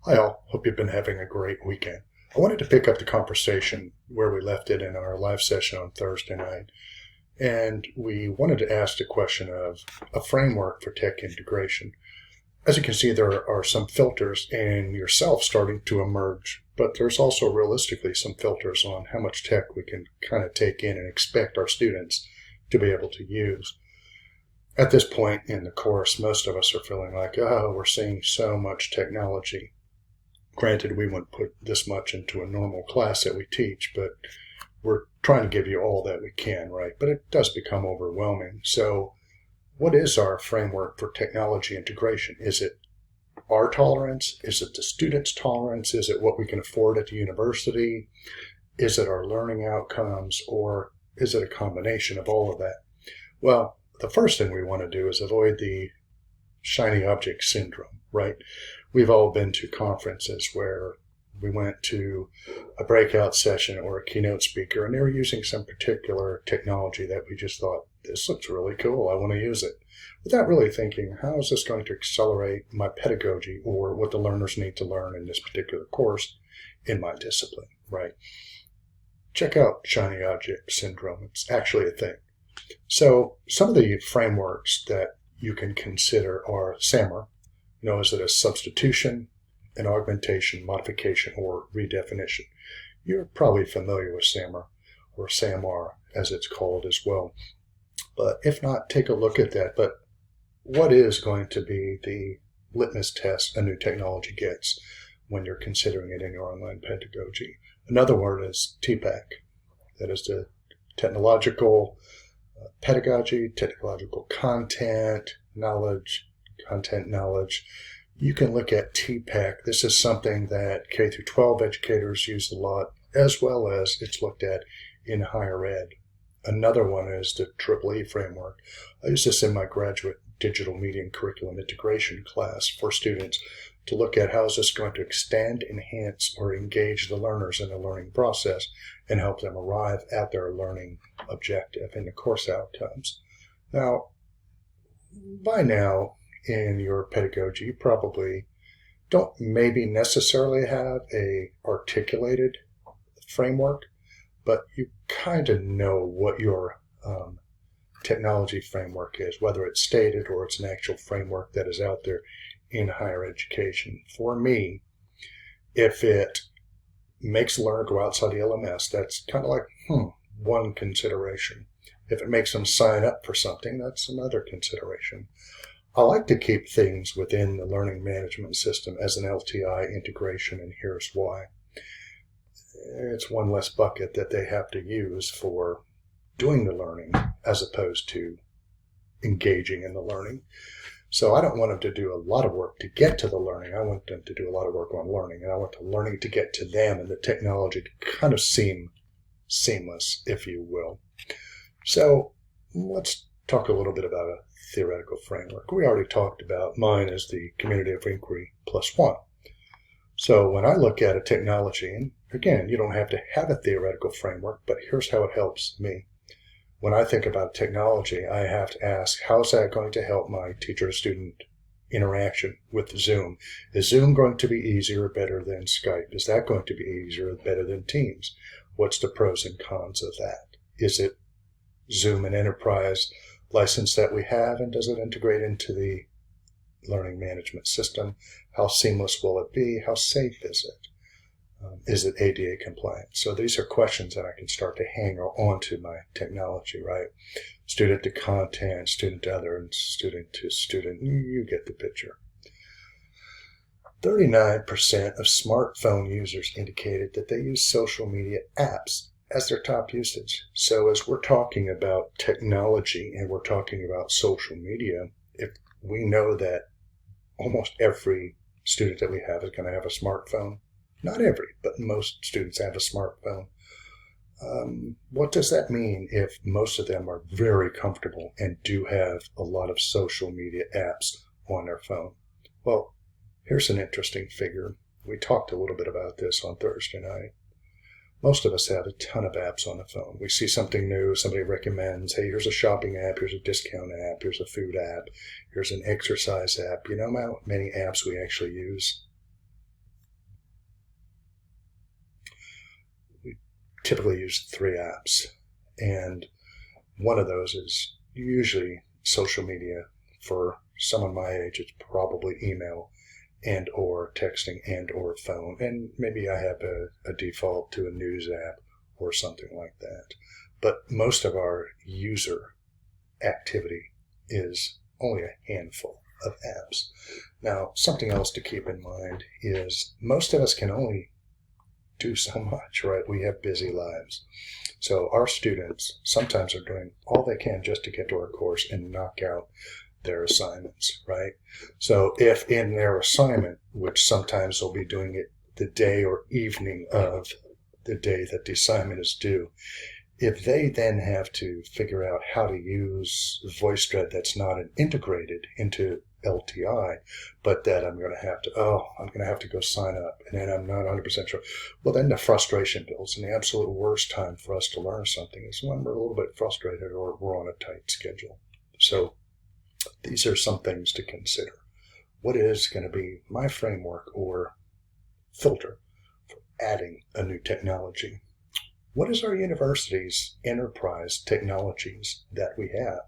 Hi, all. Hope you've been having a great weekend. I wanted to pick up the conversation where we left it in our live session on Thursday night. And we wanted to ask the question of a framework for tech integration. As you can see, there are some filters in yourself starting to emerge, but there's also realistically some filters on how much tech we can kind of take in and expect our students to be able to use. At this point in the course, most of us are feeling like, oh, we're seeing so much technology. Granted, we wouldn't put this much into a normal class that we teach, but we're trying to give you all that we can, right? But it does become overwhelming. So what is our framework for technology integration? Is it our tolerance? Is it the student's tolerance? Is it what we can afford at the university? Is it our learning outcomes? Or is it a combination of all of that? Well, the first thing we want to do is avoid the shiny object syndrome, right? We've all been to conferences where we went to a breakout session or a keynote speaker and they were using some particular technology that we just thought, this looks really cool, I want to use it. Without really thinking, how is this going to accelerate my pedagogy or what the learners need to learn in this particular course in my discipline, right? Check out shiny object syndrome. It's actually a thing. So some of the frameworks that you can consider are SAMR. Is it a substitution, an augmentation, modification, or redefinition? You're probably familiar with SAMR, or SAMR as it's called as well. But if not, take a look at that. But what is going to be the litmus test a new technology gets when you're considering it in your online pedagogy? Another word is TPAC. That is the technological pedagogy, technological content, content knowledge. You can look at TPAC. This is something that K through 12 educators use a lot, as well as it's looked at in higher ed. Another one is the EEE framework. I use this in my graduate digital media and curriculum integration class for students to look at how is this going to extend, enhance, or engage the learners in the learning process and help them arrive at their learning objective and the course outcomes. Now, by now, in your pedagogy, you probably don't maybe necessarily have a articulated framework, but you kind of know what your technology framework is, whether it's stated or it's an actual framework that is out there in higher education. For me, if it makes the learner go outside the LMS, that's kind of like, one consideration. If it makes them sign up for something, that's another consideration. I like to keep things within the learning management system as an LTI integration, and here's why. It's one less bucket that they have to use for doing the learning as opposed to engaging in the learning. So I don't want them to do a lot of work to get to the learning. I want them to do a lot of work on learning, and I want the learning to get to them and the technology to kind of seem seamless, if you will. So let's talk a little bit about a theoretical framework. We already talked about mine as the community of inquiry +1. So when I look at a technology, and again, you don't have to have a theoretical framework, but here's how it helps me. When I think about technology, I have to ask, how is that going to help my teacher-to-student interaction with Zoom? Is Zoom going to be easier or better than Skype? Is that going to be easier or better than Teams? What's the pros and cons of that? Is it Zoom an enterprise license that we have, and does it integrate into the learning management system? How seamless will it be? How safe is it? Is it ADA compliant? So these are questions that I can start to hang onto my technology, right? Student to content, student to other, and student to student. You get the picture. 39% of smartphone users indicated that they use social media apps as their top usage. So as we're talking about technology and we're talking about social media, if we know that almost every student that we have is going to have a smartphone, not every, but most students have a smartphone. What does that mean if most of them are very comfortable and do have a lot of social media apps on their phone? Well, here's an interesting figure. We talked a little bit about this on Thursday night. Most of us have a ton of apps on the phone. We see something new, somebody recommends, hey, here's a shopping app, here's a discount app, here's a food app, here's an exercise app. You know how many apps we actually use? typically use 3 apps, and one of those is usually social media. For someone my age, it's probably email and or texting and or phone, and maybe I have a default to a news app or something like that. But most of our user activity is only a handful of apps. Now, something else to keep in mind is most of us can only do so much, right? We have busy lives. So our students sometimes are doing all they can just to get to our course and knock out their assignments, right? So if in their assignment, which sometimes they'll be doing it the day or evening of the day that the assignment is due, if they then have to figure out how to use VoiceThread that's not integrated into LTI, but that I'm going to have to go sign up, and then I'm not 100% sure. Well, then the frustration builds, and the absolute worst time for us to learn something is when we're a little bit frustrated or we're on a tight schedule. So these are some things to consider. What is going to be my framework or filter for adding a new technology? What is our university's enterprise technologies that we have?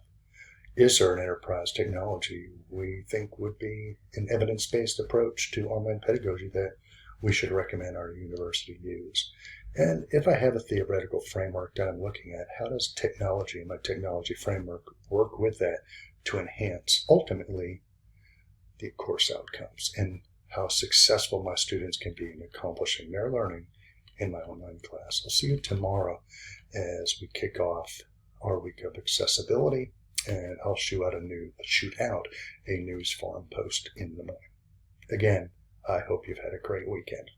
Is there an enterprise technology we think would be an evidence-based approach to online pedagogy that we should recommend our university use? And if I have a theoretical framework that I'm looking at, how does technology and my technology framework work with that to enhance, ultimately, the course outcomes and how successful my students can be in accomplishing their learning in my online class? I'll see you tomorrow as we kick off our week of accessibility, and I'll shoot out a news forum post in the morning. Again, I hope you've had a great weekend.